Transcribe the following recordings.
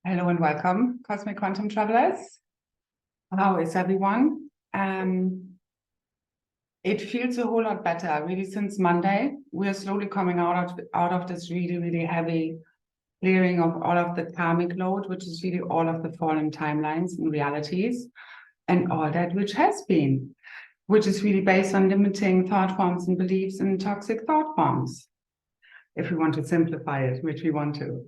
Hello and welcome, Cosmic Quantum Travelers. How is everyone? It feels a whole lot better, really, since Monday. We are slowly coming out of this really heavy clearing of all of the karmic load, which is really all of the fallen timelines and realities, and all that which has been, which is really based on limiting thought forms and beliefs and toxic thought forms, if we want to simplify it, which we want to.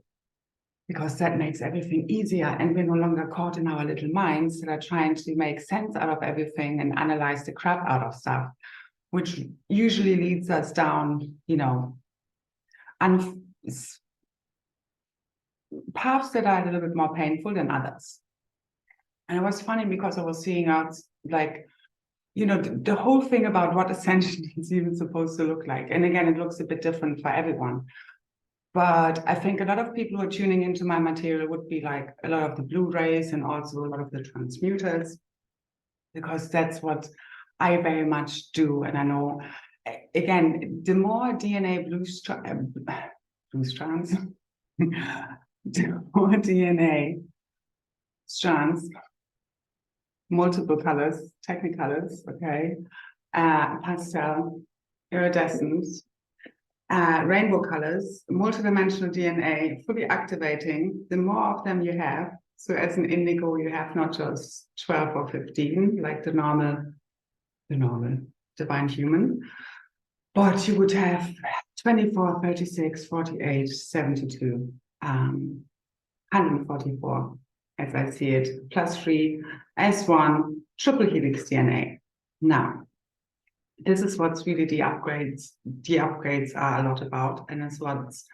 Because that makes everything easier, and we're no longer caught in our little minds that are trying to make sense out of everything and analyze the crap out of stuff, which usually leads us down, paths that are a little bit more painful than others. And it was funny because I was seeing out, the whole thing about what ascension is even supposed to look like. And again, it looks a bit different for everyone. But I think a lot of people who are tuning into my material would be like a lot of the Blu-rays and also a lot of the transmuters, because that's what I very much do. And I know, again, the more DNA blue strands, the more DNA strands, multiple colors, technicolors, okay, pastel, iridescent, rainbow colors, multidimensional DNA, fully activating, the more of them you have. So as an indigo, you have not just 12 or 15, like the normal divine human, but you would have 24, 36, 48, 72, 144, as I see it, plus 3, S1, triple helix DNA. Now, this is what's really the upgrades. The upgrades are a lot about, and it's what's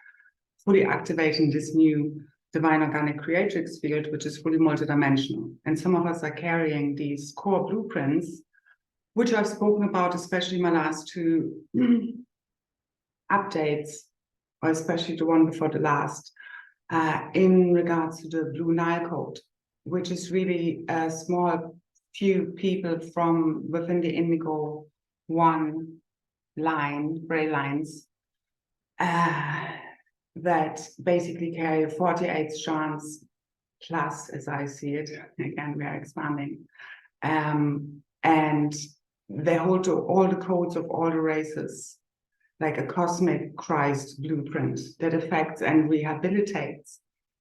fully activating this new divine organic creatrix field, which is fully multidimensional. And some of us are carrying these core blueprints, which I've spoken about, especially my last two updates, or especially the one before the last, in regards to the Blue Nile Code, which is really a small few people from within the indigo one line, gray lines, that basically carry 48 strands plus, as I see it. Again, we are expanding. And they hold to all the codes of all the races, like a cosmic Christ blueprint that affects and rehabilitates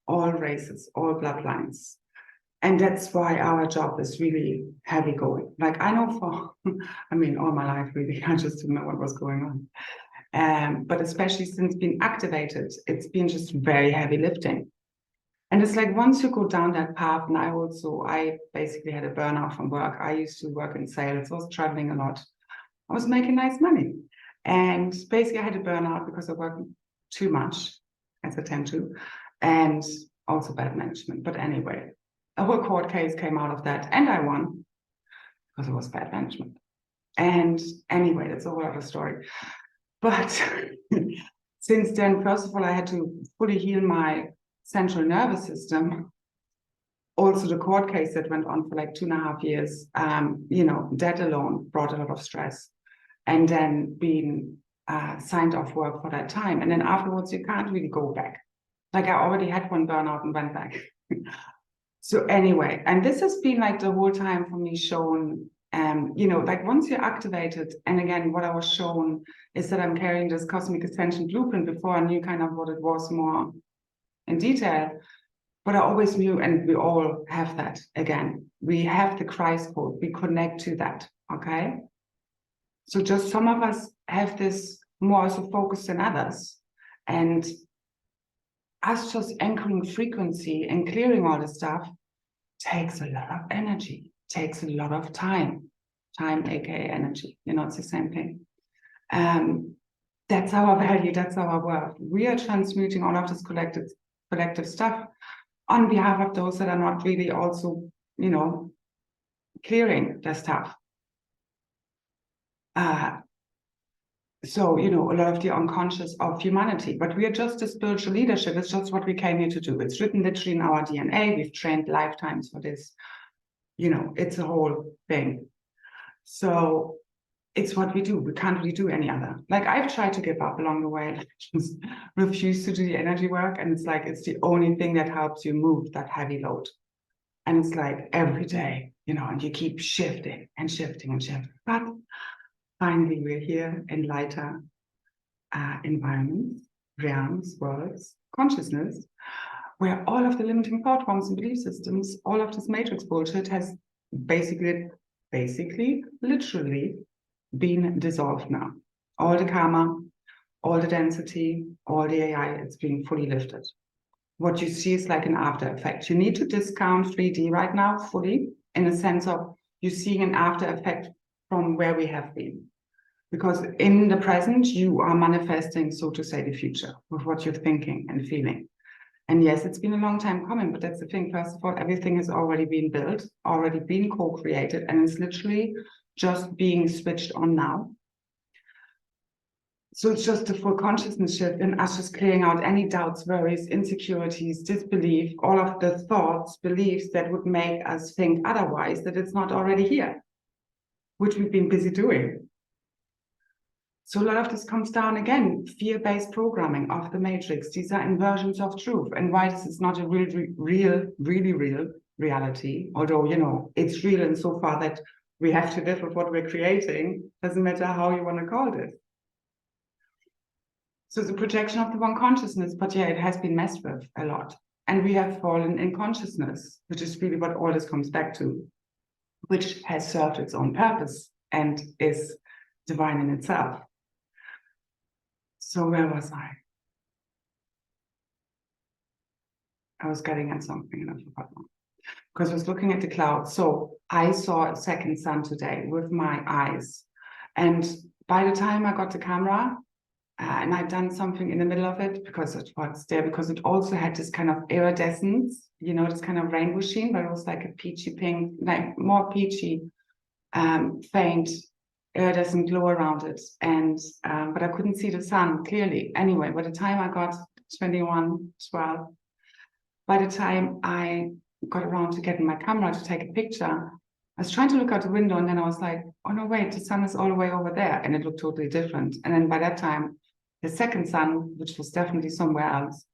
all races, all bloodlines. And that's why our job is really heavy going. Like I know all my life really, I just didn't know what was going on. But especially since being activated, it's been just very heavy lifting. And it's like once you go down that path, and I basically had a burnout from work. I used to work in sales, I was traveling a lot. I was making nice money. And basically I had a burnout because I worked too much, as I tend to, and also bad management. But anyway, a whole court case came out of that, and I won because it was bad management. And anyway, that's a whole other story. But since then, first of all, I had to fully heal my central nervous system. Also, the court case that went on for like 2.5 years, that alone brought a lot of stress. And then being signed off work for that time. And then afterwards, you can't really go back. Like I already had one burnout and went back. So anyway, and this has been like the whole time for me shown, like once you're activated, and again, what I was shown is that I'm carrying this cosmic ascension blueprint. Before I knew kind of what it was more in detail, but I always knew, and we all have that again. We have the Christ code, we connect to that, okay? So just some of us have this more so focused than others. And us just anchoring frequency and clearing all this stuff takes a lot of energy, takes a lot of time, aka energy, it's the same thing. That's our value, that's our worth. We are transmuting all of this collective stuff on behalf of those that are not really also, clearing their stuff. So, a lot of the unconscious of humanity, but we are just the spiritual leadership. It's just what we came here to do. It's written literally in our DNA. We've trained lifetimes for this. It's a whole thing. So it's what we do. We can't really do any other. Like I've tried to give up along the way, like just refuse to do the energy work. And it's like, it's the only thing that helps you move that heavy load. And it's like every day, you know, and you keep shifting and shifting and shifting. But finally, we're here in lighter environments, realms, worlds, consciousness, where all of the limiting thought forms and belief systems, all of this matrix bullshit has basically, literally been dissolved now. All the karma, all the density, all the AI, it's being fully lifted. What you see is like an after effect. You need to discount 3D right now fully, in a sense of you seeing an after effect from where we have been. Because in the present, you are manifesting, so to say, the future with what you're thinking and feeling. And yes, it's been a long time coming, but that's the thing. First of all, everything has already been built, already been co-created, and it's literally just being switched on now. So it's just a full consciousness shift and us just clearing out any doubts, worries, insecurities, disbelief, all of the thoughts, beliefs that would make us think otherwise, that it's not already here, which we've been busy doing. So a lot of this comes down again, fear-based programming of the matrix. These are inversions of truth. And why this is not a really real reality, although, you know, it's real in so far that we have to live with what we're creating, doesn't matter how you want to call this. So it's a projection of the one consciousness, but yeah, it has been messed with a lot. And we have fallen in consciousness, which is really what all this comes back to, which has served its own purpose and is divine in itself. So where was I? I was getting at something and I forgot now. Because I was looking at the clouds. So I saw a second sun today with my eyes. And by the time I got the camera, and I'd done something in the middle of it because it was there, because it also had this kind of iridescence, you know, this kind of rainbow sheen, but it was like a peachy pink, like more peachy, faint, iridescent glow around it. And but I couldn't see the sun clearly. Anyway, by the time I got 21:12, by the time I got around to getting my camera to take a picture, I was trying to look out the window, and then I was like, oh no, wait, the sun is all the way over there. And it looked totally different. And then by that time, the second sun, which was definitely somewhere else,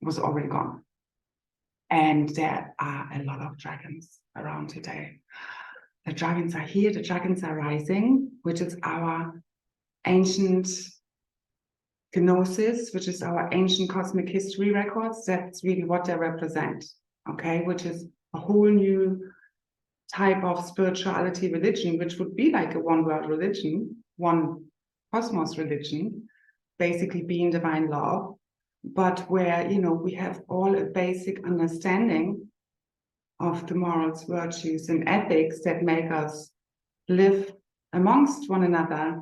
was already gone. And there are a lot of dragons around today. The dragons are here, the dragons are rising, which is our ancient gnosis, which is our ancient cosmic history records. That's really what they represent, okay? Which is a whole new type of spirituality religion, which would be like a one world religion, one cosmos religion, basically being divine love, but where, you know, we have all a basic understanding of the morals, virtues, and ethics that make us live amongst one another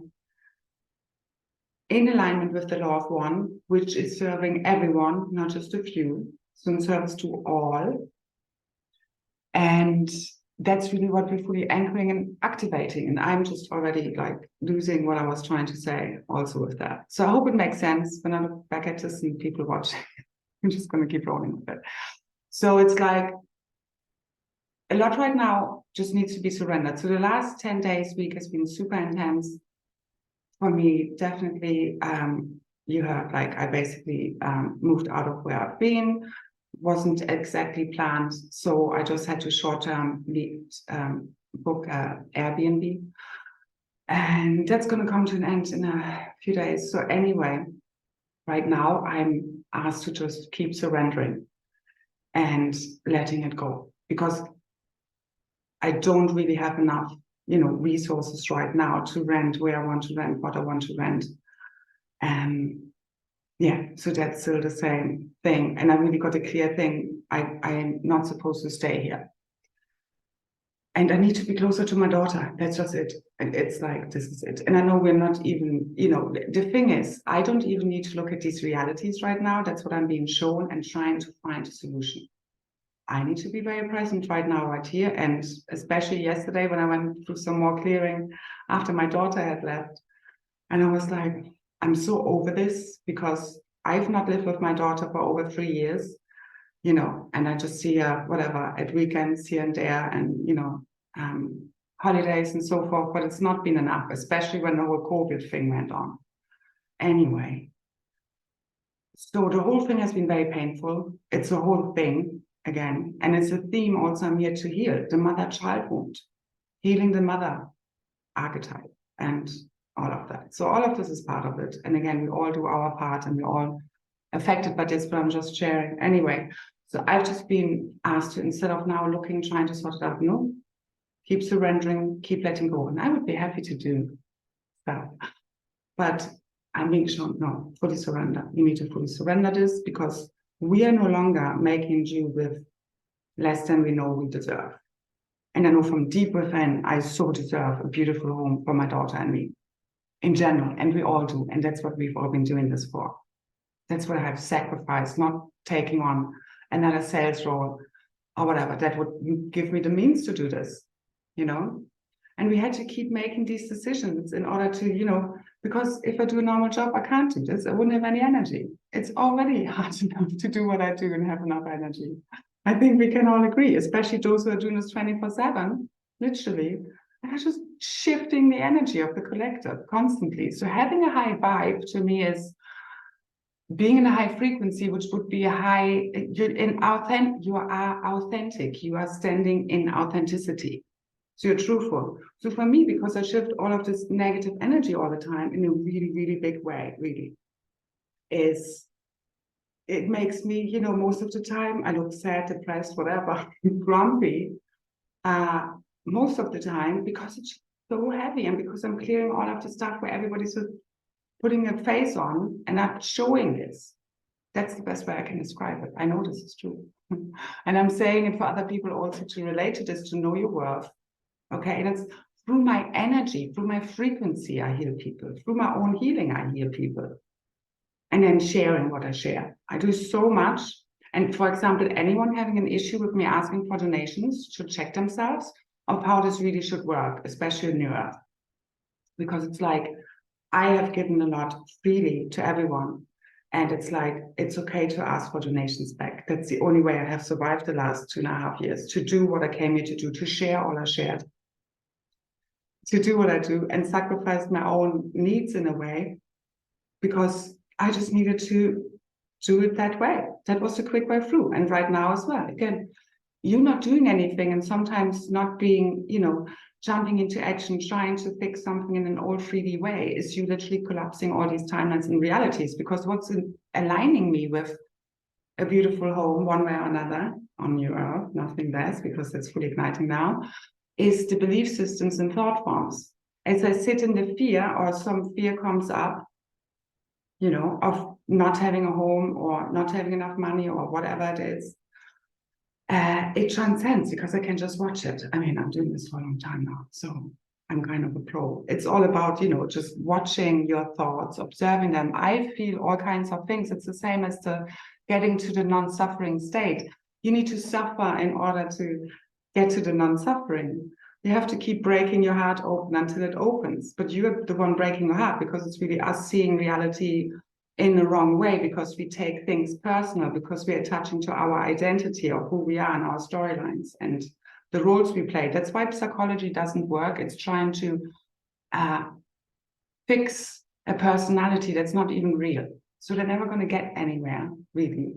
in alignment with the law of one, which is serving everyone, not just a few, so in service to all. And that's really what we're fully anchoring and activating. And I'm just already like losing what I was trying to say also with that. So I hope it makes sense when I look back at this and people watching. I'm just going to keep rolling with it. So it's like a lot right now just needs to be surrendered. So the last 10 days, week has been super intense for me. Definitely, you heard, like I basically moved out of where I've been. Wasn't exactly planned, so I just had to short-term book Airbnb, and that's going to come to an end in a few days. So anyway, right now I'm asked to just keep surrendering and letting it go, because I don't really have enough, you know, resources right now to rent where I want to rent, what I want to rent. Yeah, so that's still the same thing. And I really got a clear thing. I'm not supposed to stay here. And I need to be closer to my daughter. That's just it. And it's like, this is it. And I know we're not even, you know, the thing is, I don't even need to look at these realities right now. That's what I'm being shown and trying to find a solution. I need to be very present right now, right here. And especially yesterday when I went through some more clearing after my daughter had left. And I was like, I'm so over this, because I've not lived with my daughter for over 3 years, you know, and I just see her, whatever, at weekends here and there, and, you know, holidays and so forth, but it's not been enough, especially when the whole COVID thing went on. Anyway, so the whole thing has been very painful. It's a whole thing again, and it's a theme also I'm here to heal, the mother-child wound, healing the mother archetype and all of that. So all of this is part of it. And again, we all do our part and we're all affected by this, but I'm just sharing. Anyway, so I've just been asked to, instead of now looking, trying to sort it out, no, keep surrendering, keep letting go. And I would be happy to do that. But I'm being shown, no, fully surrender. You need to fully surrender this, because we are no longer making do with less than we know we deserve. And I know from deep within, I so deserve a beautiful home for my daughter and me in general. And we all do. And that's what we've all been doing this for. That's what I have sacrificed, not taking on another sales role or whatever. That would give me the means to do this, you know? And we had to keep making these decisions in order to, you know, because if I do a normal job, I can't do this. I wouldn't have any energy. It's already hard enough to do what I do and have enough energy. I think we can all agree, especially those who are doing this 24/7, literally. And it's just shifting the energy of the collective constantly. So having a high vibe to me is being in a high frequency, which would be a high, you are authentic. You are standing in authenticity. So you're truthful. So for me, because I shift all of this negative energy all the time in a really, really big way, really, it makes me, you know, most of the time I look sad, depressed, whatever, grumpy, most of the time, because it's so heavy and because I'm clearing all of the stuff where everybody's putting a face on and not showing this. That's the best way I can describe it. I know this is true. And I'm saying it for other people also to relate to this, to know your worth. Okay, and it's through my energy, through my frequency, I heal people. Through my own healing, I heal people. And then sharing what I share. I do so much. And for example, anyone having an issue with me asking for donations should check themselves of how this really should work, especially in New Earth. Because it's like, I have given a lot freely to everyone. And it's like, it's okay to ask for donations back. That's the only way I have survived the last 2.5 years, to do what I came here to do, to share all I shared, to do what I do, and sacrifice my own needs in a way, because I just needed to do it that way. That was the quick way through. And right now as well, again, you're not doing anything and sometimes not being, you know, jumping into action, trying to fix something in an old 3D way is you literally collapsing all these timelines and realities, because what's aligning me with a beautiful home one way or another on New Earth, nothing less, because it's fully igniting now, is the belief systems and thought forms. As I sit in the fear, or some fear comes up, you know, of not having a home or not having enough money or whatever it is, it transcends, because I can just watch it. I mean, I'm doing this for a long time now, so I'm kind of a pro. It's all about, you know, just watching your thoughts, observing them. I feel all kinds of things. It's the same as the getting to the non-suffering state. You need to suffer in order to get to the non-suffering. You have to keep breaking your heart open until it opens. But you're the one breaking your heart, because it's really us seeing reality in the wrong way, because we take things personal, because we're attaching to our identity of who we are and our storylines and the roles we play. That's why psychology doesn't work. It's trying to fix a personality that's not even real. So they're never going to get anywhere, really,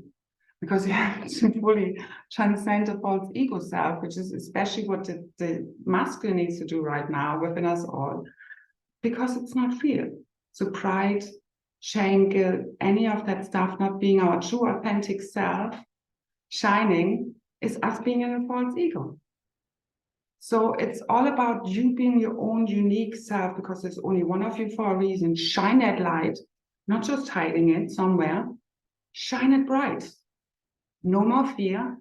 because you have to fully transcend the false ego self, which is especially what the masculine needs to do right now within us all, because it's not real. So pride, shame, guilt, any of that stuff, not being our true authentic self, shining, is us being in a false ego. So it's all about you being your own unique self, because there's only one of you for a reason. Shine that light, not just hiding it somewhere. Shine it bright. No more fear,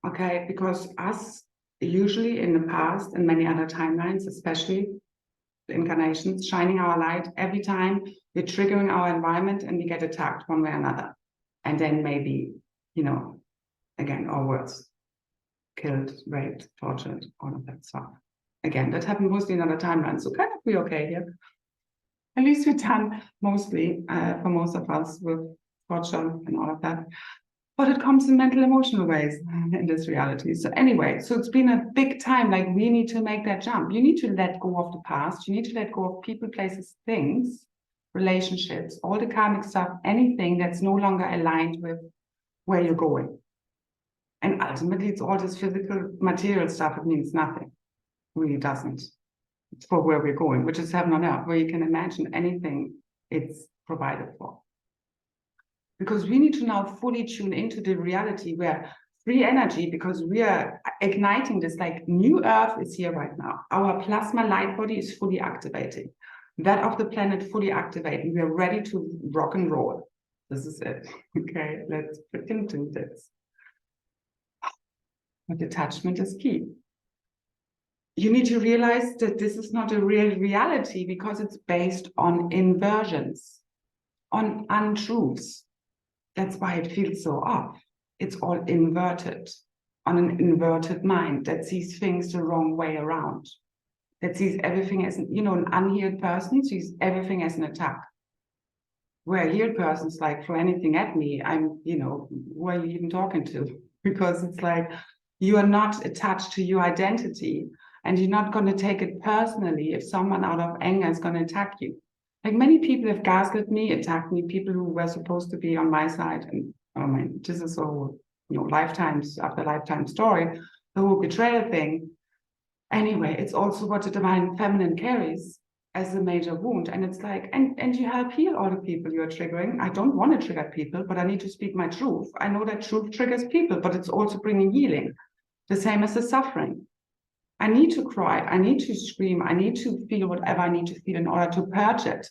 okay? Because us, usually in the past and many other timelines, especially incarnations, shining our light, every time we're triggering our environment and we get attacked one way or another. And then maybe, you know, again, or worse, killed, raped, tortured, all of that stuff. Again, that happened mostly in other timelines. So kind of we okay here. At least we're done mostly, for most of us, with torture and all of that. but it comes in mental, emotional ways in this reality. So anyway, so it's been a big time. Like we need to make that jump. You need to let go of the past. You need to let go of people, places, things, relationships, all the karmic stuff, anything that's no longer aligned with where you're going. And ultimately, it's all this physical, material stuff. It means nothing. Really doesn't. It's for where we're going, which is heaven on earth, where you can imagine anything it's provided for. Because we need to now fully tune into the reality where free energy, because we are igniting this, like new earth is here right now. Our plasma light body is fully activating. That of the planet fully activating. We are ready to rock and roll. This is it. Okay, let's freaking do this. But detachment is key. You need to realize that this is not a real reality because it's based on inversions, on untruths. That's why it feels so off. It's all inverted, on an inverted mind that sees things the wrong way around, that sees everything as, you know, an unhealed person sees everything as an attack. Where a healed person's like, throw anything at me, I'm, you know, who are you even talking to? Because it's like, you are not attached to your identity and you're not going to take it personally if someone out of anger is going to attack you. Like many people have gaslit me, attacked me, people who were supposed to be on my side. And oh man, this is all, you know, lifetimes after lifetime story, the whole betrayal thing. Anyway, it's also what the divine feminine carries as a major wound. And it's like, and you help heal all the people you're triggering. I don't want to trigger people, but I need to speak my truth. I know that truth triggers people, but it's also bringing healing. The same as the suffering. I need to cry. I need to scream. I need to feel whatever I need to feel in order to purge it.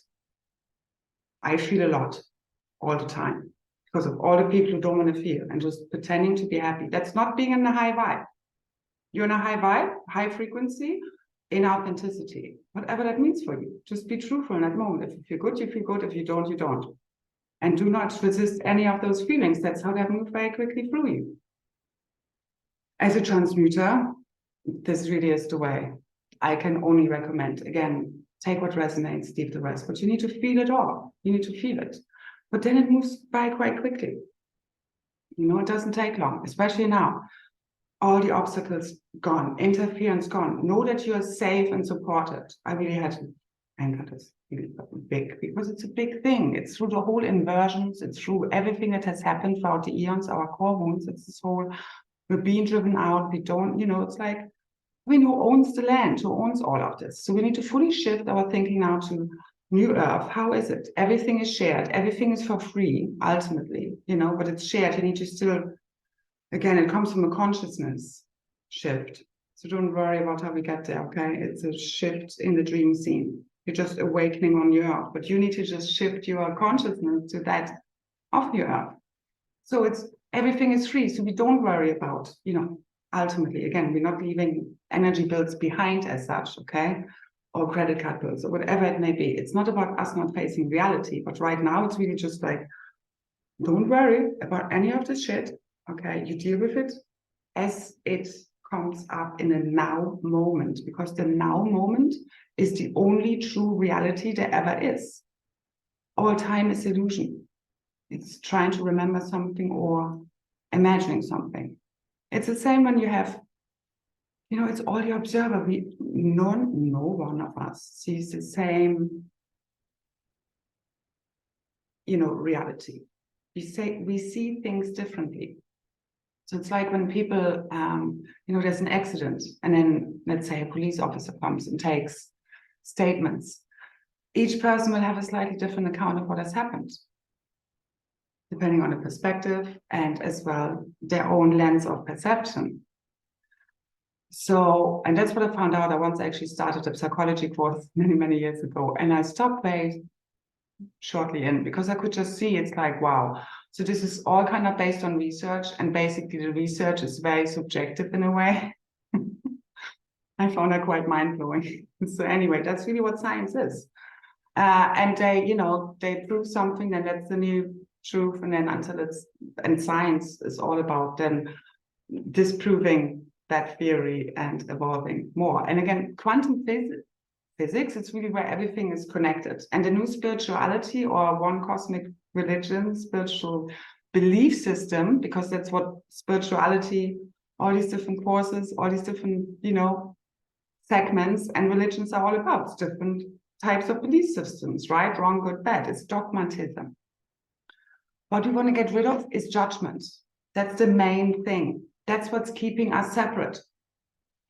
I feel a lot all the time because of all the people who don't want to feel and just pretending to be happy. That's not being in a high vibe. You're in a high vibe, high frequency, in authenticity, whatever that means for you. Just be truthful in that moment. If you feel good, you feel good. If you don't, you don't. And do not resist any of those feelings. That's how they move very quickly through you. As a transmuter, this really is the way. I can only recommend, again, take what resonates, leave the rest, but you need to feel it all. You need to feel it. But then it moves by quite quickly. You know, it doesn't take long, especially now. All the obstacles gone, interference gone. Know that you are safe and supported. I really had to anchor this really big because it's a big thing. It's through the whole inversions. It's through everything that has happened throughout the eons, our core wounds. It's this whole, we're being driven out. We don't, you know, it's like, I mean, who owns the land? Who owns all of this? So we need to fully shift our thinking now to new earth. How is it? Everything is shared. Everything is for free, ultimately, you know, but it's shared. You need to still, again, it comes from a consciousness shift. So don't worry about how we get there, okay? It's a shift in the dream scene. You're just awakening on your earth, but you need to just shift your consciousness to that of your earth. So it's, everything is free. So we don't worry about, you know, ultimately, again, we're not leaving energy bills behind as such, okay? Or credit card bills or whatever it may be. It's not about us not facing reality, but right now it's really just like, don't worry about any of this shit, okay? You deal with it as it comes up in a now moment, because the now moment is the only true reality there ever is. All time is illusion. It's trying to remember something or imagining something. It's the same when you have, you know, it's all the observer. No one of us sees the same, you know, reality. We see things differently. So it's like when people, you know, there's an accident and then let's say a police officer comes and takes statements. Each person will have a slightly different account of what has happened, depending on the perspective and as well their own lens of perception. So, and that's what I found out. I once actually started a psychology course many years ago, and I stopped very shortly in because I could just see it's like, wow. So this is all kind of based on research, and basically the research is very subjective in a way. I found that quite mind-blowing. So anyway, that's really what science is. And they, you know, they prove something, and that's the new truth. And then until it's, and science is all about then disproving that theory and evolving more. And again, quantum physics, it's really where everything is connected. And the new spirituality or one cosmic religion, spiritual belief system, because that's what spirituality, all these different courses, all these different, segments and religions are all about. It's different types of belief systems, right? Wrong, good, bad. It's dogmatism. What we want to get rid of is judgment. That's the main thing. That's what's keeping us separate.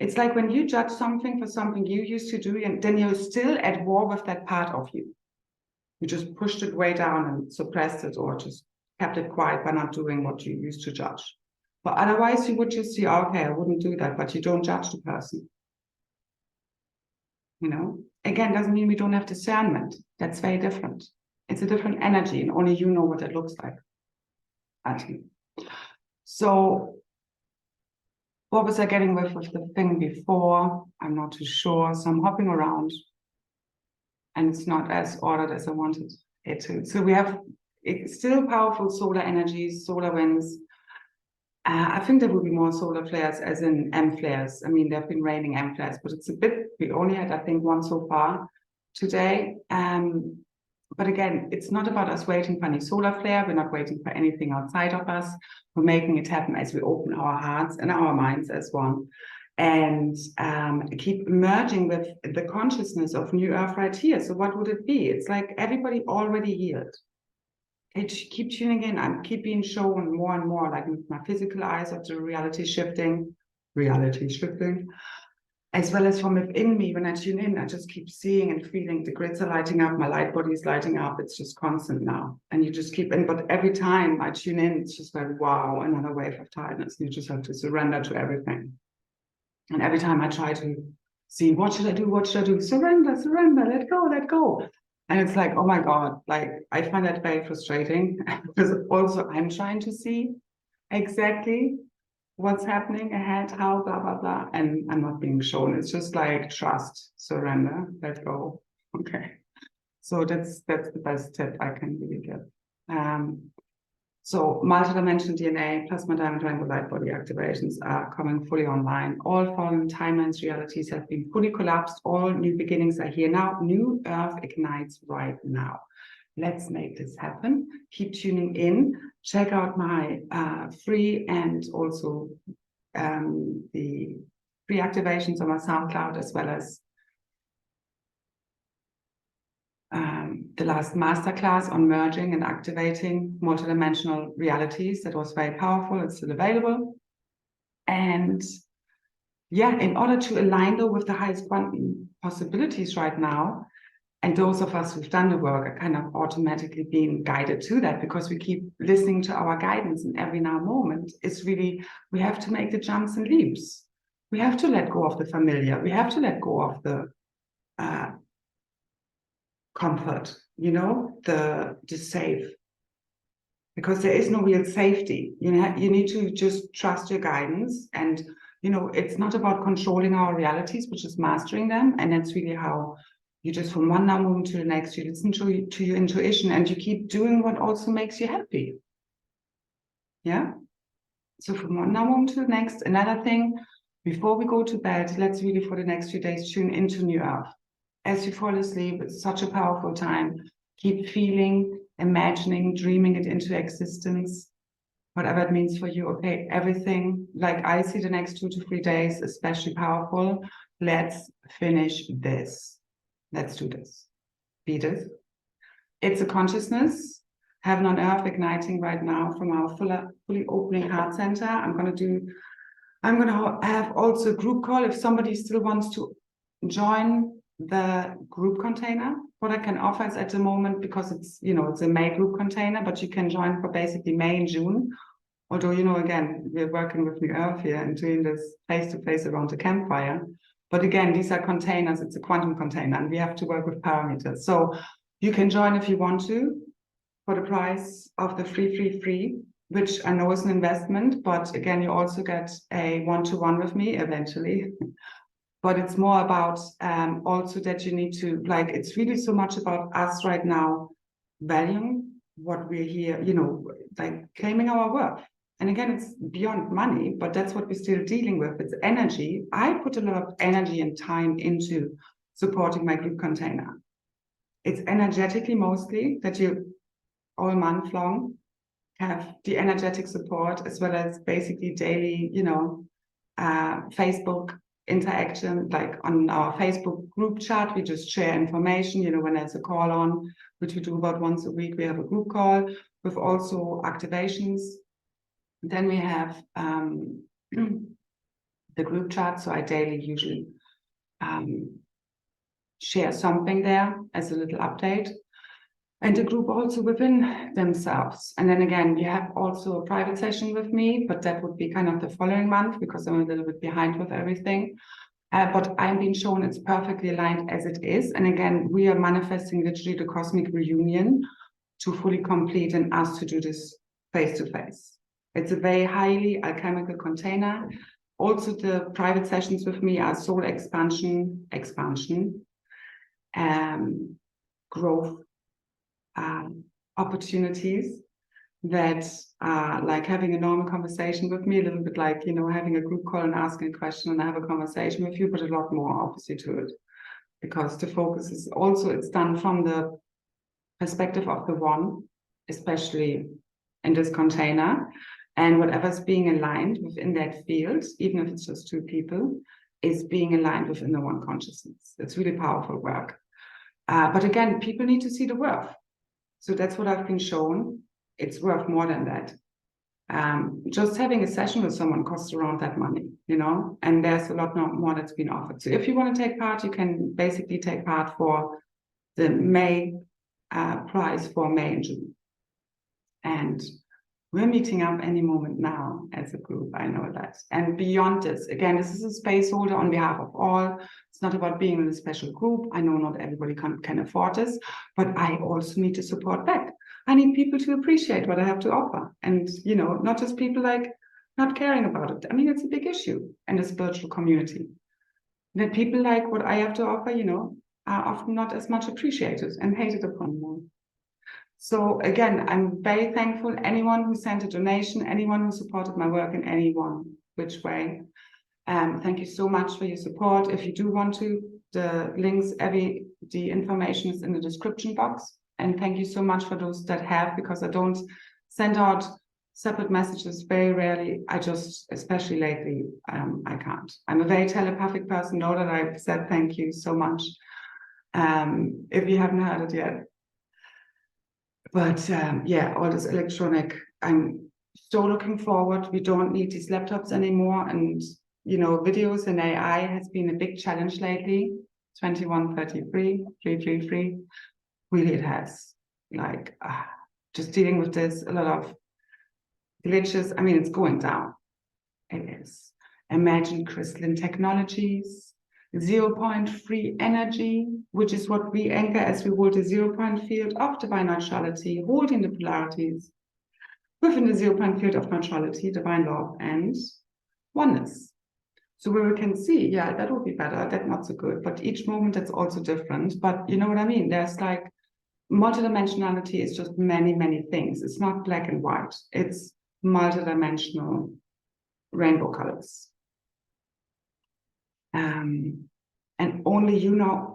It's like when you judge something for something you used to do, and then you're still at war with that part of you. You just pushed it way down and suppressed it, or just kept it quiet by not doing what you used to judge. But otherwise, you would just see, okay, I wouldn't do that, but you don't judge the person. Again, doesn't mean we don't have discernment. That's very different. It's a different energy, and only you know what it looks like. Actually. So what was I getting with the thing before? I'm not too sure. So I'm hopping around, and it's not as ordered as I wanted it to. So we have still powerful solar energies, solar winds. I think there will be more solar flares, as in M flares. I mean, there have been raining M flares, but it's a bit, we only had, I think, one so far today. But again, it's not about us waiting for any solar flare. We're not waiting for anything outside of us. We're making it happen as we open our hearts and our minds as one. And keep merging with the consciousness of New Earth right here. So what would it be? It's like everybody already healed. Keep tuning in. I keep being shown more and more, like with my physical eyes, of the reality shifting, as well as from within me. When I tune in, I just keep seeing and feeling the grids are lighting up, my light body is lighting up. It's just constant now. And you just keep in, but every time I tune in, it's just like, wow, another wave of tiredness. You just have to surrender to everything. And every time I try to see, what should I do? What should I do? Surrender, let go, let go. And it's like, oh my God, like I find that very frustrating because also I'm trying to see exactly what's happening ahead, how, blah, blah, blah. And I'm not being shown. It's just like trust, surrender, let go. Okay. So that's the best tip I can really give. So multidimensional DNA, plasma diamond triangle light body activations are coming fully online. All fallen timelines realities have been fully collapsed. All new beginnings are here now. New Earth ignites right now. Let's make this happen. Keep tuning in. Check out my free and also the free activations on my SoundCloud, as well as the last masterclass on merging and activating multidimensional realities. That was very powerful. It's still available. And yeah, in order to align though with the highest quantum possibilities right now, and those of us who've done the work are kind of automatically being guided to that, because we keep listening to our guidance in every now moment. It's really, we have to make the jumps and leaps. We have to let go of the familiar. We have to let go of the comfort, the safe, because there is no real safety. You need to just trust your guidance, and it's not about controlling our realities, but just mastering them. And that's really how you just, from one now moment to the next, you listen to your intuition, and you keep doing what also makes you happy. Yeah. So from one now moment to the next. Another thing, before we go to bed, let's really for the next few days tune into New Earth. As you fall asleep, it's such a powerful time. Keep feeling, imagining, dreaming it into existence, whatever it means for you. Okay, everything, like I see the next 2 to 3 days, especially powerful. Let's finish this. Let's do this. Be this. It's a consciousness, heaven on earth igniting right now from our fully opening heart center. I'm going to have also a group call if somebody still wants to join the group container. What I can offer is at the moment, because it's a May group container, but you can join for basically May and June. Although, again, we're working with New Earth here and doing this face-to-face around the campfire. But again, these are containers. It's a quantum container, and we have to work with parameters. So you can join if you want to for the price of the free, which I know is an investment. But again, you also get a one-to-one with me eventually. But it's more about also that you need to, it's really so much about us right now valuing what we're here, claiming our worth. And again, it's beyond money, but that's what we're still dealing with. It's energy. I put a lot of energy and time into supporting my group container. It's energetically mostly that you all month long have the energetic support as well as basically daily, Facebook interaction, like on our Facebook group chat, we just share information, when there's a call on, which we do about once a week, we have a group call with also activations. Then we have the group chat, so I daily usually share something there as a little update. And the group also within themselves. And then again, we have also a private session with me, but that would be kind of the following month because I'm a little bit behind with everything. But I'm being shown it's perfectly aligned as it is. And again, we are manifesting literally the cosmic reunion to fully complete and us to do this face to face. It's a very highly alchemical container. Also, the private sessions with me are soul expansion, growth, opportunities that are like having a normal conversation with me, a little bit like, having a group call and asking a question and I have a conversation with you, but a lot more obviously to it. Because the focus is also, it's done from the perspective of the one, especially in this container, and whatever's being aligned within that field, even if it's just two people, is being aligned within the one consciousness. It's really powerful work. But again, people need to see the worth. So that's what I've been shown. It's worth more than that. Just having a session with someone costs around that money, and there's a lot more that's been offered. So if you want to take part, you can basically take part for the May prize for May and June. And we're meeting up any moment now as a group, I know that. And beyond this, again, this is a space holder on behalf of all. It's not about being in a special group. I know not everybody can afford this, but I also need to support back. I need people to appreciate what I have to offer. And, not just people like not caring about it. I mean, it's a big issue in the spiritual community. That people like what I have to offer, are often not as much appreciated and hated upon more. So again, I'm very thankful anyone who sent a donation, anyone who supported my work in any which way. Thank you so much for your support. If you do want to, the links, the information is in the description box. And thank you so much for those that have, because I don't send out separate messages very rarely. I just, especially lately, I can't. I'm a very telepathic person. Know that I've said thank you so much. If you haven't heard it yet. But all this electronic, I'm so looking forward. We don't need these laptops anymore. And, videos and AI has been a big challenge lately. 2133, 333. Really, it has. Like, just dealing with this, a lot of glitches. I mean, it's going down. It is. Imagine crystalline technologies. 0-point free energy, which is what we anchor as we hold the 0-point field of divine neutrality, holding the polarities within the 0-point field of neutrality, divine love, and oneness. So where we can see, that would be better, that's not so good, but each moment that's also different. But you know what I mean? There's like multidimensionality is just many, many things. It's not black and white. It's multidimensional rainbow colors. And only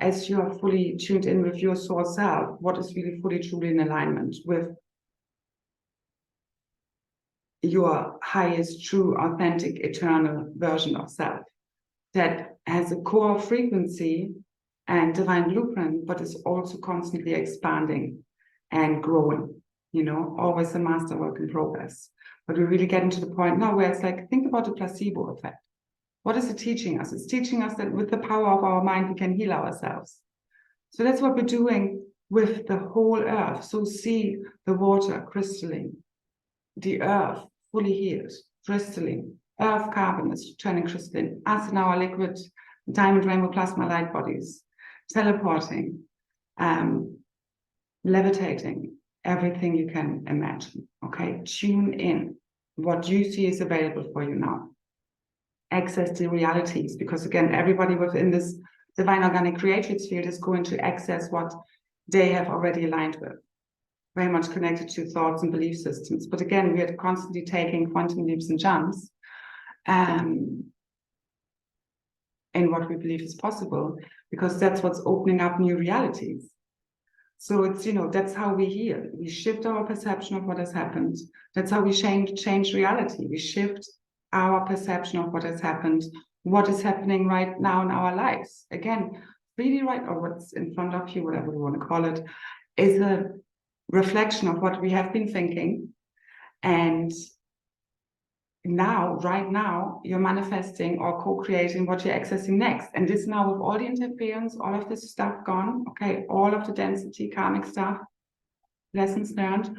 as you are fully tuned in with your soul self, what is really fully, truly in alignment with your highest, true, authentic, eternal version of self that has a core frequency and divine blueprint, but is also constantly expanding and growing, always a master work in progress. But we're really getting to the point now where it's like, think about the placebo effect. What is it teaching us? It's teaching us that with the power of our mind, we can heal ourselves. So that's what we're doing with the whole earth. So see the water crystalline, the earth fully healed, crystalline, earth carbon is turning crystalline, us in our liquid diamond rainbow plasma light bodies, teleporting, levitating, everything you can imagine. Okay, tune in. What you see is available for you now. Access the realities, because again, everybody within this divine organic creatrix field is going to access what they have already aligned with, very much connected to thoughts and belief systems. But again, we are constantly taking quantum leaps and jumps in what we believe is possible, because that's what's opening up new realities. So it's, that's how we heal. We shift our perception of what has happened. That's how we change reality. We shift our perception of what has happened, what is happening right now in our lives. Again, really right, or what's in front of you, whatever you want to call it, is a reflection of what we have been thinking. And now, right now, you're manifesting or co-creating what you're accessing next. And this now, with all the interference, all of this stuff gone, okay, all of the density, karmic stuff, lessons learned,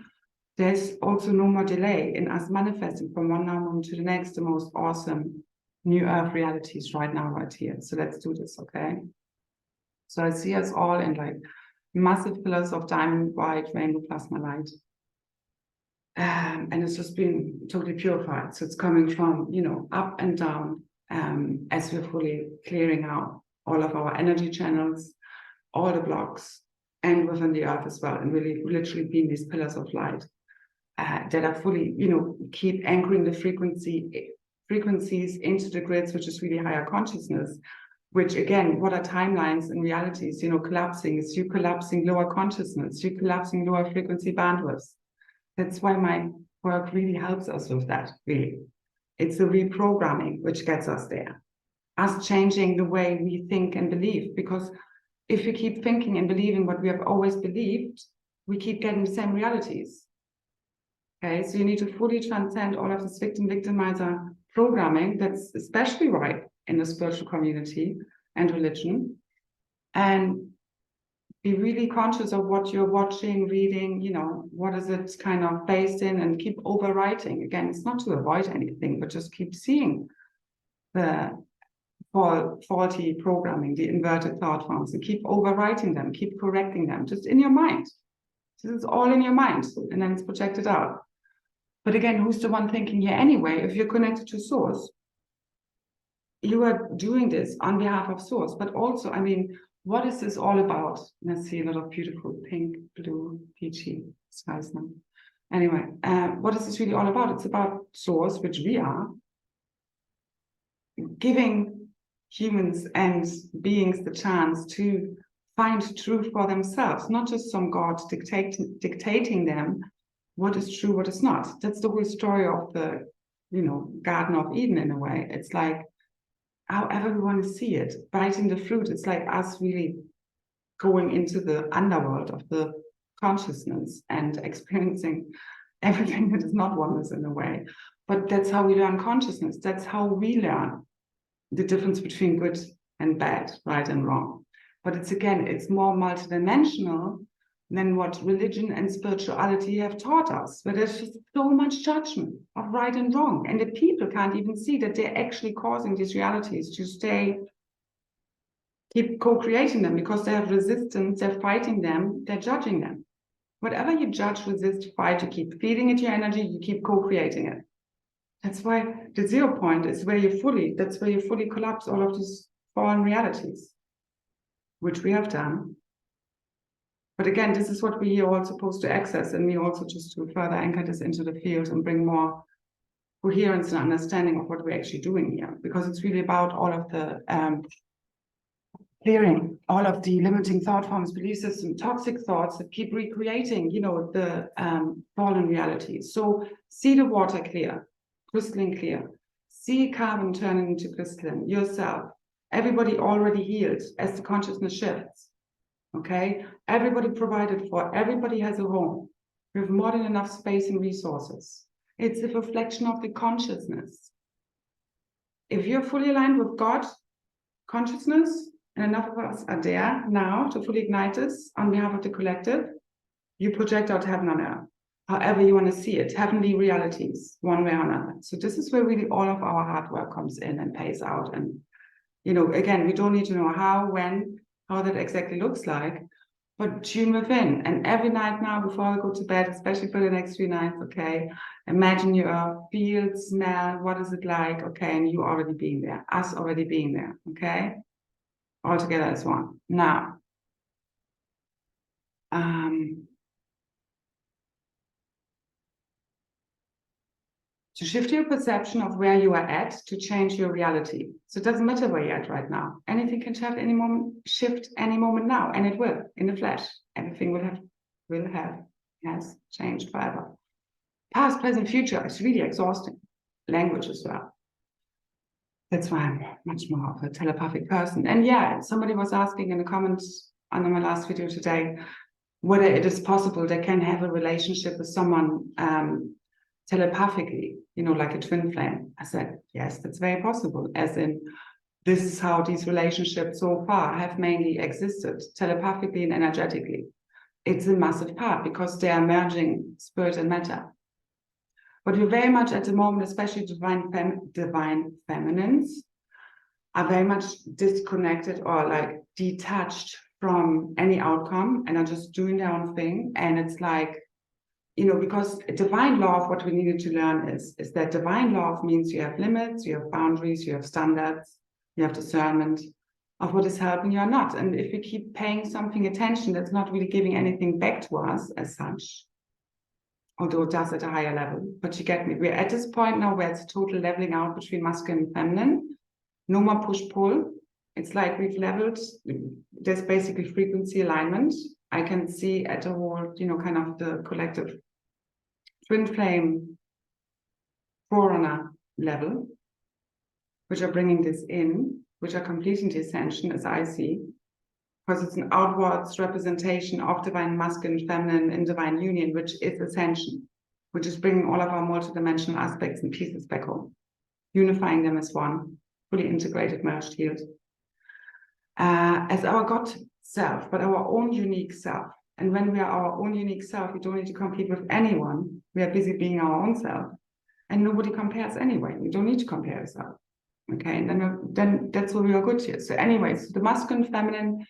there's also no more delay in us manifesting from one now moment to the next, the most awesome new earth realities right now, right here. So let's do this, okay? So I see us all in like massive pillars of diamond white rainbow plasma light. And it's just been totally purified. So it's coming from, up and down as we're fully clearing out all of our energy channels, all the blocks, and within the earth as well, and really literally being these pillars of light that are fully, keep anchoring the frequencies into the grids, which is really higher consciousness, which again, what are timelines and realities? Collapsing is you collapsing lower consciousness, you collapsing lower frequency bandwidths. That's why my work really helps us with that, really. It's the reprogramming which gets us there. Us changing the way we think and believe, because if we keep thinking and believing what we have always believed, we keep getting the same realities. Okay, so you need to fully transcend all of this victimizer programming that's especially right in the spiritual community and religion, and be really conscious of what you're watching, reading, what is it kind of based in, and keep overwriting. Again, it's not to avoid anything, but just keep seeing the faulty programming, the inverted thought forms, and keep overwriting them, keep correcting them, just in your mind. This is all in your mind, and then it's projected out. But again, who's the one thinking here anyway? If you're connected to Source, you are doing this on behalf of Source, but also, what is this all about? And I see a lot of beautiful pink, blue, peachy skies now. Anyway, what is this really all about? It's about Source, which we are, giving humans and beings the chance to find truth for themselves, not just some God dictating them what is true, what is not. That's the whole story of the, Garden of Eden in a way. It's like, however we want to see it, biting the fruit, it's like us really going into the underworld of the consciousness and experiencing everything that is not oneness in a way. But that's how we learn consciousness. That's how we learn the difference between good and bad, right and wrong. But it's more multidimensional than what religion and spirituality have taught us, where there's just so much judgment of right and wrong. And the people can't even see that they're actually causing these realities to keep co-creating them, because they have resistance, they're fighting them, they're judging them. Whatever you judge, resist, fight, you keep feeding it your energy, you keep co-creating it. That's why the 0 point is where you fully collapse all of these fallen realities, which we have done. But again, this is what we are all supposed to access, and we also just to further anchor this into the field and bring more coherence and understanding of what we're actually doing here, because it's really about all of the clearing all of the limiting thought forms, belief systems, toxic thoughts that keep recreating, the fallen realities. So see the water clear, crystalline clear. See carbon turning into crystalline, yourself. Everybody already healed as the consciousness shifts. Okay, everybody provided for, everybody has a home. We have more than enough space and resources. It's a reflection of the consciousness. If you're fully aligned with God, consciousness, and enough of us are there now to fully ignite this on behalf of the collective, you project out heaven on earth. However you want to see it, heavenly realities, one way or another. So this is where really all of our hard work comes in and pays out. And, again, we don't need to know how, when, how that exactly looks like, but tune within. And every night now, before I go to bed, especially for the next 3 nights, okay, imagine you feel, smell, what is it like, okay, and you already being there, us already being there, okay, all together as one. Now, to shift your perception of where you are at, to change your reality. So it doesn't matter where you're at right now. Anything can shift any moment now, and it will, in the flash. Everything has changed forever. Past, present, future, it's really exhausting. Language as well. That's why I'm much more of a telepathic person. And yeah, somebody was asking in the comments under my last video today, whether it is possible they can have a relationship with someone telepathically, like a twin flame. I said, yes, that's very possible. As in, this is how these relationships so far have mainly existed, telepathically and energetically. It's a massive part because they are merging spirit and matter. But we're very much at the moment, especially divine feminines, are very much disconnected or like detached from any outcome and are just doing their own thing. And it's like, because divine love, what we needed to learn is that divine love means you have limits, you have boundaries, you have standards, you have discernment of what is helping you or not. And if we keep paying something attention that's not really giving anything back to us as such, although it does at a higher level, but you get me. We're at this point now where it's a total leveling out between masculine and feminine. No more push-pull. It's like we've leveled. There's basically frequency alignment. I can see at a whole, kind of the collective twin flame forerunner level, which are bringing this in, which are completing the ascension, as I see, because it's an outwards representation of divine masculine, feminine in divine union, which is ascension, which is bringing all of our multidimensional aspects and pieces back home, unifying them as one, fully integrated, merged, healed, as our God self, but our own unique self. And when we are our own unique self, we don't need to compete with anyone. We are busy being our own self, and nobody compares anyway. You don't need to compare yourself. Okay, and then that's where we are good here. So anyways, the masculine, feminine,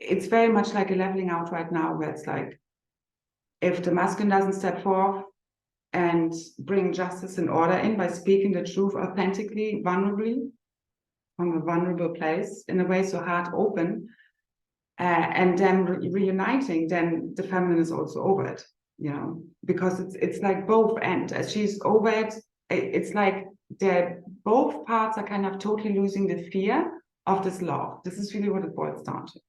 it's very much like a leveling out right now, where it's like, if the masculine doesn't step forth and bring justice and order in by speaking the truth authentically, vulnerably, from a vulnerable place, in a way so heart open, and then reuniting, then the feminine is also over it, because it's like both ends. As she's over it, it's like both parts are kind of totally losing the fear of this love. This is really what it boils down to.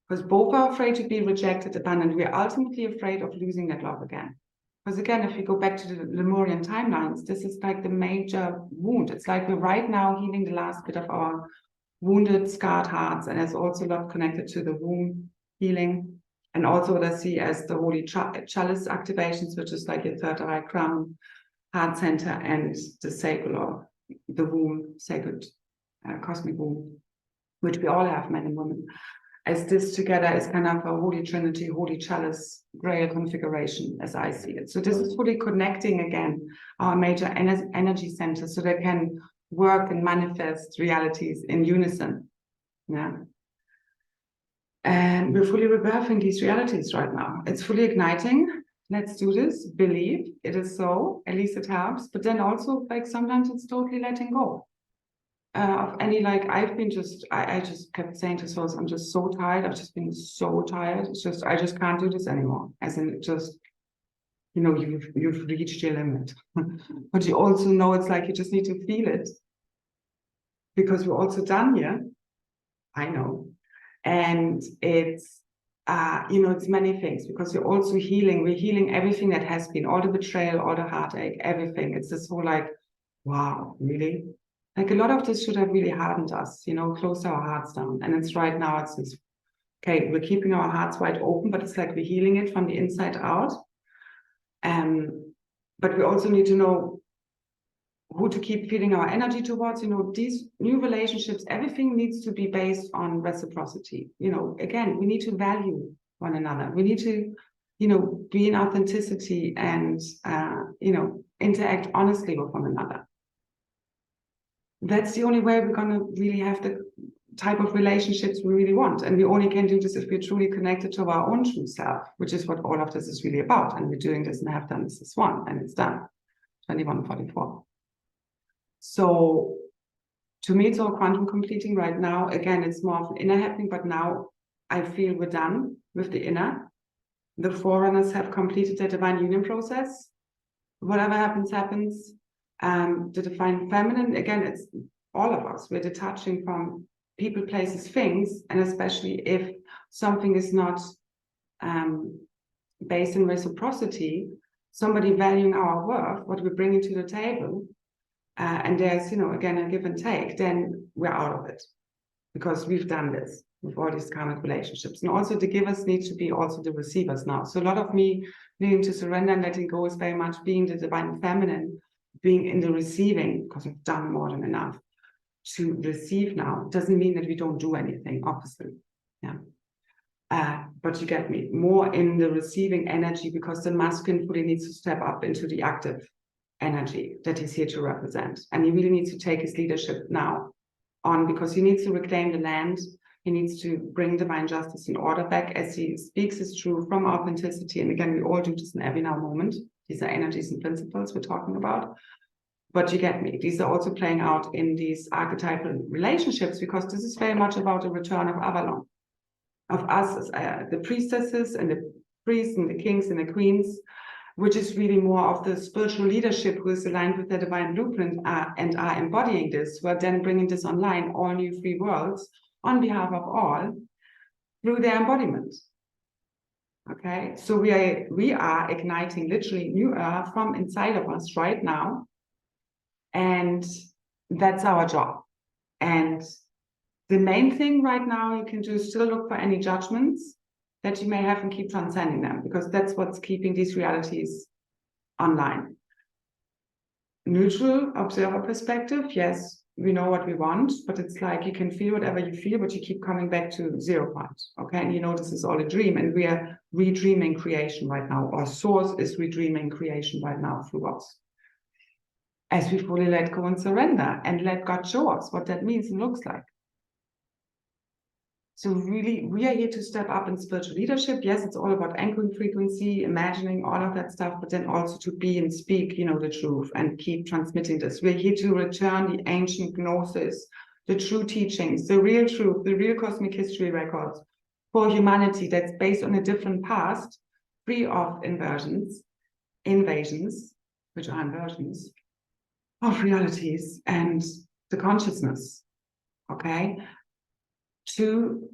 Because both are afraid to be rejected, abandoned. We're ultimately afraid of losing that love again. Because again, if we go back to the Lemurian timelines, this is like the major wound. It's like we're right now healing the last bit of our wounded, scarred hearts. And there's also a lot connected to the womb healing. And also what I see as the holy chalice activations, which is like your third eye, crown, heart center, and the sacral, or the womb, sacred cosmic womb, which we all have, men and women. As this together is kind of a holy trinity, holy chalice, grail configuration, as I see it. So this is fully connecting again our major energy centers, so they can work and manifest realities in unison. Yeah. And we're fully rebirthing these realities right now. It's fully igniting. Let's do this. Believe it is so. At least it helps. But then also, like, sometimes it's totally letting go of any, like, I've been I just kept saying to souls, I'm just so tired. I've just been so tired. It's just, I just can't do this anymore. As in, it just, you've reached your limit. But you also know it's like you just need to feel it, because we're also done here. I know. And it's, it's many things, because we're also healing. We're healing everything that has been, all the betrayal, all the heartache, everything. It's this whole like, wow, really? Like, a lot of this should have really hardened us, closed our hearts down. And it's right now, it's this, okay, we're keeping our hearts wide open, but it's like we're healing it from the inside out. But we also need to know who to keep feeding our energy towards. These new relationships, everything needs to be based on reciprocity. Again, we need to value one another. We need to, be in authenticity and, interact honestly with one another. That's the only way we're going to really have the type of relationships we really want. And we only can do this if we're truly connected to our own true self, which is what all of this is really about. And we're doing this and have done this as one, and it's done. 2144. So to me, it's all quantum completing right now. Again, it's more of an inner happening, but now I feel we're done with the inner. The forerunners have completed their divine union process. whatever happens, happens. The divine feminine, again, it's all of us. We're detaching from people, places, things, and especially if something is not based in reciprocity, somebody valuing our worth, what we're bringing to the table, and there's, again, a give and take, then we're out of it because we've done this with all these karmic relationships. And also the givers need to be also the receivers now. So a lot of me needing to surrender and letting go is very much being the divine feminine, being in the receiving, because I've done more than enough to receive now. Doesn't mean that we don't do anything, obviously. Yeah. But you get me, more in the receiving energy, because the masculine fully needs to step up into the active energy that he's here to represent. And he really needs to take his leadership now on, because he needs to reclaim the land. He needs to bring divine justice and order back as he speaks his truth from authenticity. And again, we all do this in every now moment. These are energies and principles we're talking about. But you get me. These are also playing out in these archetypal relationships, because this is very much about the return of Avalon, of us as the priestesses and the priests and the kings and the queens, which is really more of the spiritual leadership who is aligned with the divine blueprint and are embodying this, who are then bringing this online, all new free worlds, on behalf of all, through their embodiment. Okay, so we are igniting literally new earth from inside of us right now, and that's our job. And the main thing right now you can do is still look for any judgments that you may have and keep transcending them, because that's what's keeping these realities online. Neutral observer perspective, yes, we know what we want, but it's like you can feel whatever you feel, but you keep coming back to 0 point, okay? And this is all a dream, and we are redreaming creation right now, or source is redreaming creation right now through us. As we fully let go and surrender and let God show us what that means and looks like. So really, we are here to step up in spiritual leadership. Yes, it's all about anchoring frequency, imagining all of that stuff, but then also to be and speak, the truth and keep transmitting this. We're here to return the ancient gnosis, the true teachings, the real truth, the real cosmic history records for humanity that's based on a different past, free of invasions, which are inversions of realities and the consciousness, okay? To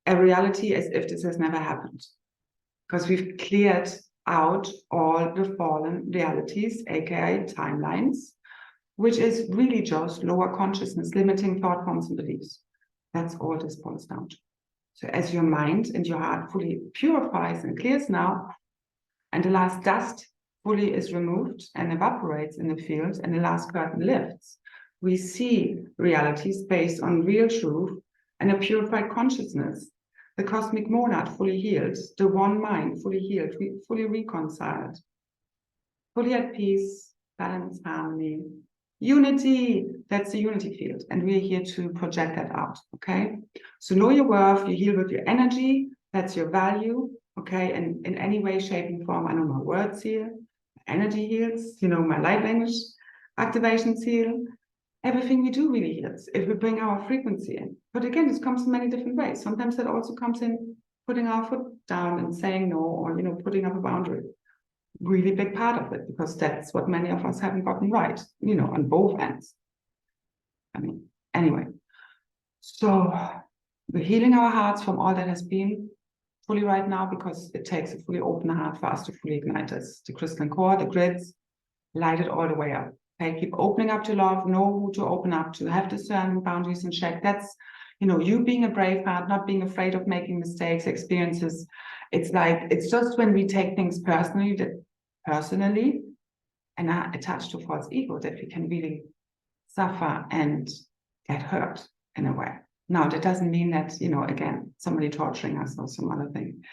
a reality as if this has never happened, because we've cleared out all the fallen realities, aka timelines, which is really just lower consciousness, limiting thought forms and beliefs. That's all this boils down to. So as your mind and your heart fully purifies and clears now, and the last dust fully is removed and evaporates in the field, and the last curtain lifts, we see realities based on real truth and a purified consciousness, the cosmic monad fully healed, the one mind fully healed, fully reconciled, fully at peace, balance, harmony, unity. That's the unity field, and we're here to project that out, okay? So know your worth, you heal with your energy, that's your value, okay? And in any way, shape, and form, I know my words heal, my energy heals, my light language activations heal. Everything we do really heals if we bring our frequency in. But again, this comes in many different ways. Sometimes that also comes in putting our foot down and saying no, or putting up a boundary. Really big part of it, because that's what many of us haven't gotten right, on both ends. Anyway. So we're healing our hearts from all that has been fully right now, because it takes a fully open heart for us to fully ignite this. The crystalline core, the grids, light it all the way up. Okay, keep opening up to love, know who to open up to, have discernment, boundaries in check. That's, you being a brave heart, not being afraid of making mistakes, experiences. It's just when we take things personally and are attached to false ego that we can really suffer and get hurt in a way. Now, that doesn't mean that, again, somebody torturing us or some other thing,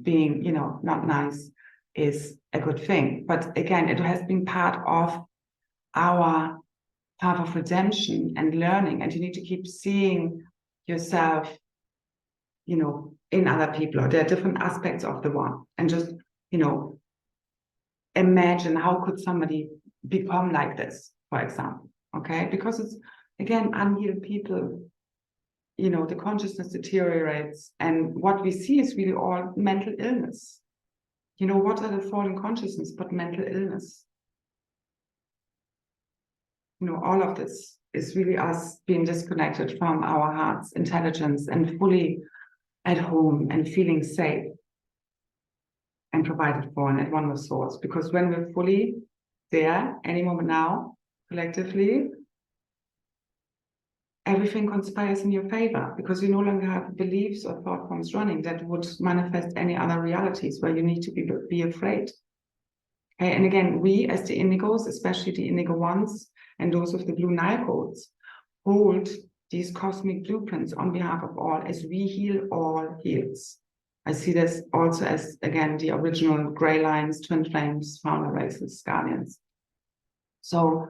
being, not nice is a good thing. But again, it has been part of our path of redemption and learning, and you need to keep seeing yourself, in other people, or there are different aspects of the one, and just, imagine how could somebody become like this, for example, okay? Because it's, again, unhealed people, the consciousness deteriorates, and what we see is really all mental illness. You know, what are the fallen consciousness but mental illness? You know, all of this is really us being disconnected from our heart's intelligence and fully at home and feeling safe and provided for and at one with source. Because when we're fully there, any moment now, collectively, everything conspires in your favor, because you no longer have beliefs or thought forms running that would manifest any other realities where you need to be afraid. Okay, and again, we as the indigos, especially the indigo ones and those of the blue Nile codes, hold these cosmic blueprints on behalf of all, as we heal all heals. I see this also as, again, the original gray lines, twin flames, founder races, guardians. So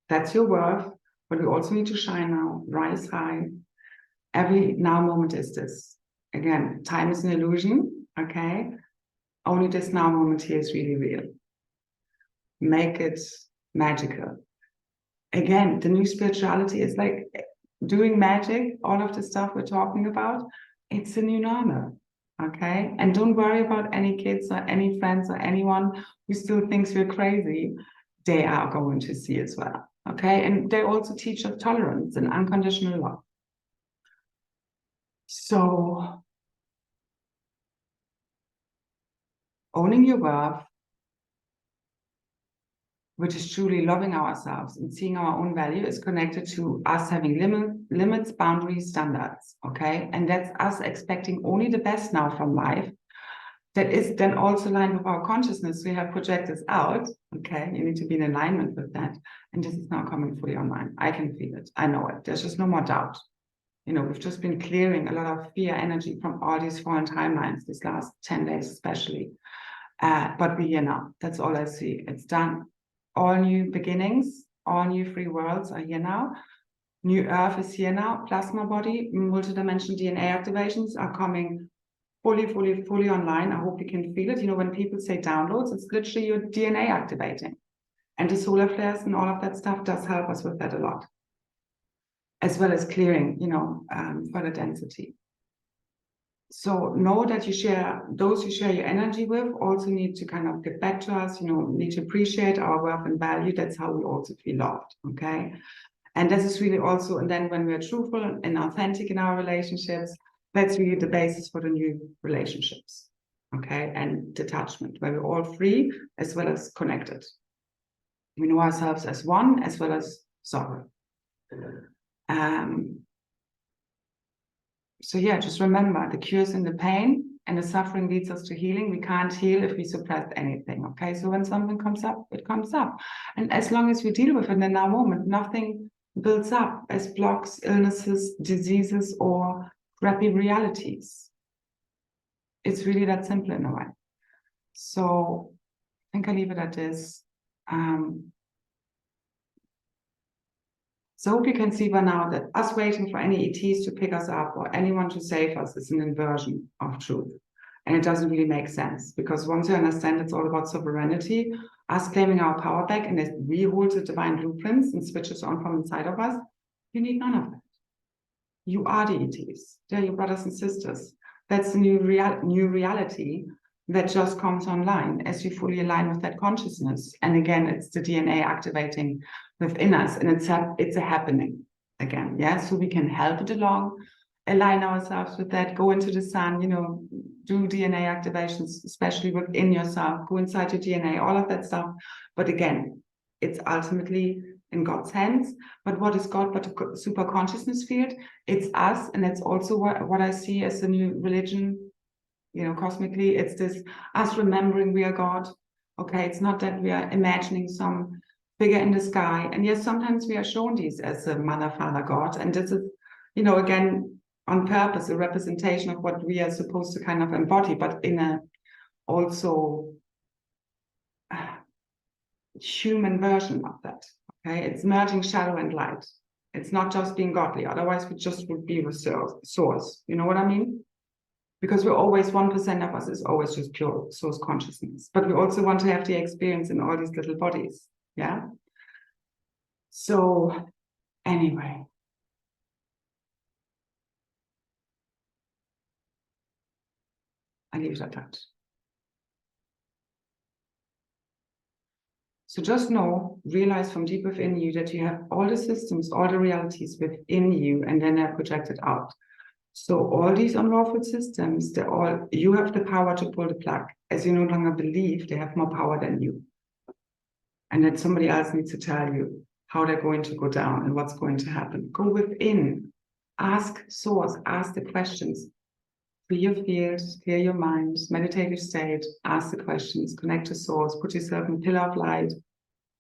that's your worth, but we also need to shine now, rise high. Every now moment is this. Again, time is an illusion, okay? Only this now moment here is really real. Make it magical. Again, the new spirituality is like doing magic, all of the stuff we're talking about, it's the new normal, okay? And don't worry about any kids or any friends or anyone who still thinks we're crazy. They are going to see as well, okay? And they also teach us tolerance and unconditional love. So, owning your worth, which is truly loving ourselves and seeing our own value, is connected to us having limits, boundaries, standards, okay? And that's us expecting only the best now from life. That is then also aligned with our consciousness. We have projected out, okay? You need to be in alignment with that. And this is now coming fully online. I can feel it. I know it. There's just no more doubt. You know, we've just been clearing a lot of fear energy from all these foreign timelines, these last 10 days especially. But we're here now. That's all I see. It's done. All new beginnings, all new free worlds are here now. New Earth is here now. Plasma body, multidimensional DNA activations are coming fully online. I hope you can feel it. You know, when people say downloads, it's literally your DNA activating. And the solar flares and all of that stuff does help us with that a lot. As well as clearing, you know, further density. So know that you share, those you share your energy with also need to kind of get back to us, you know, need to appreciate our worth and value. That's how we also feel loved, okay? And this is really also, and then when we're truthful and authentic in our relationships, that's really the basis for the new relationships, okay? And detachment, where we're all free as well as connected. We know ourselves as one as well as sovereign. So yeah, just remember, the cure is in the pain and the suffering leads us to healing. We can't heal if we suppress anything, okay? So when something comes up, it comes up. And as long as we deal with it in the now moment, nothing builds up as blocks, illnesses, diseases, or crappy realities. It's really that simple in a way. So I think I leave it at this. So I hope you can see by now that us waiting for any ETs to pick us up or anyone to save us is an inversion of truth. And it doesn't really make sense, because once you understand it's all about sovereignty, us claiming our power back, and that we hold the divine blueprints and switches on from inside of us, you need none of that. You are the ETs. They're your brothers and sisters. That's the new reality that just comes online as we fully align with that consciousness. And again, it's the DNA activating within us, and it's a happening again. Yeah, so we can help it along, align ourselves with that, go into the sun, you know, do DNA activations, especially within yourself, go inside your DNA, all of that stuff. But again, it's ultimately in God's hands. But what is God but a super consciousness field? It's us, and it's also what I see as the new religion. You know, cosmically, it's this us remembering we are God. Okay, it's not that we are imagining some figure in the sky. And yes, sometimes we are shown these as a mother, father, God. And this is, you know, again, on purpose, a representation of what we are supposed to kind of embody, but in a also human version of that. Okay, it's merging shadow and light. It's not just being godly. Otherwise, we just would be with source. You know what I mean? Because we're always 1% of us is always just pure source consciousness. But we also want to have the experience in all these little bodies. Yeah. So anyway. I leave it at that. So just know, realize from deep within you that you have all the systems, all the realities within you, and then they're projected out. So all these unlawful systems, you have the power to pull the plug, as you no longer believe they have more power than you. And that somebody else needs to tell you how they're going to go down and what's going to happen. Go within, ask source, ask the questions. Free your field, clear your mind, meditative state, ask the questions, connect to source, put yourself in pillar of light.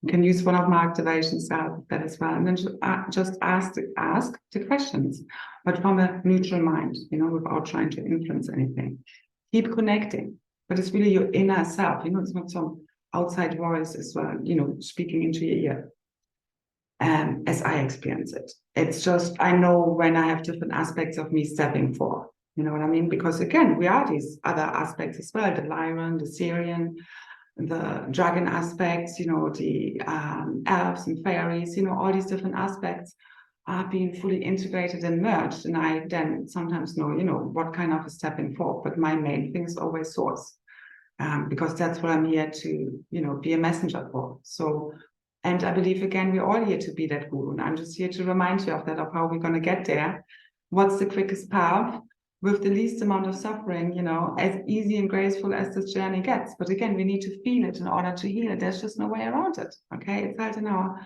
You can use one of my activations that as well. And then just ask the questions, but from a neutral mind, without trying to influence anything. Keep connecting, but it's really your inner self. It's not some outside voice as well, speaking into your ear. As I experience it. It's just, I know when I have different aspects of me stepping forth. You know what I mean? Because again, we are these other aspects as well, the Lyran, the Syrian, the dragon aspects, the elves and fairies, all these different aspects are being fully integrated and merged. And I then sometimes know, what kind of a stepping forth. But my main thing is always source, because that's what I'm here to, be a messenger for. So, and I believe, again, we're all here to be that guru. And I'm just here to remind you of that, of how we're going to get there. What's the quickest path with the least amount of suffering, as easy and graceful as this journey gets. But again, we need to feel it in order to heal it. There's just no way around it, okay? It's held in our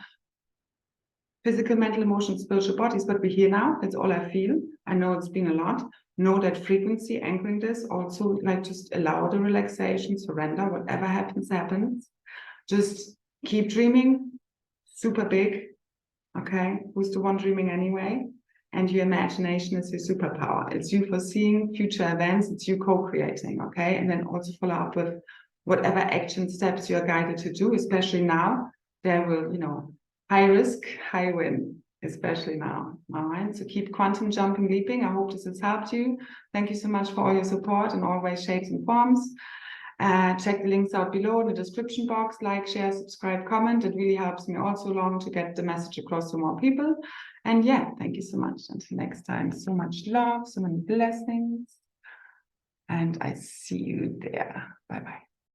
physical, mental, emotional, spiritual bodies, but we're here now. That's all I feel. I know it's been a lot. Know that frequency, anchoring this, also just allow the relaxation, surrender, whatever happens, happens. Just keep dreaming, super big, okay? Who's the one dreaming anyway? And your imagination is your superpower. It's you foreseeing future events. It's you co-creating, okay? And then also follow up with whatever action steps you're guided to do, especially now. There will, high risk, high win, especially now, all right? So keep quantum jumping, leaping. I hope this has helped you. Thank you so much for all your support in all ways, shapes, and forms. Check the links out below in the description box. Like, share, subscribe, comment. It really helps me also along to get the message across to more people. And yeah, thank you so much. Until next time, so much love, so many blessings. And I see you there. Bye-bye.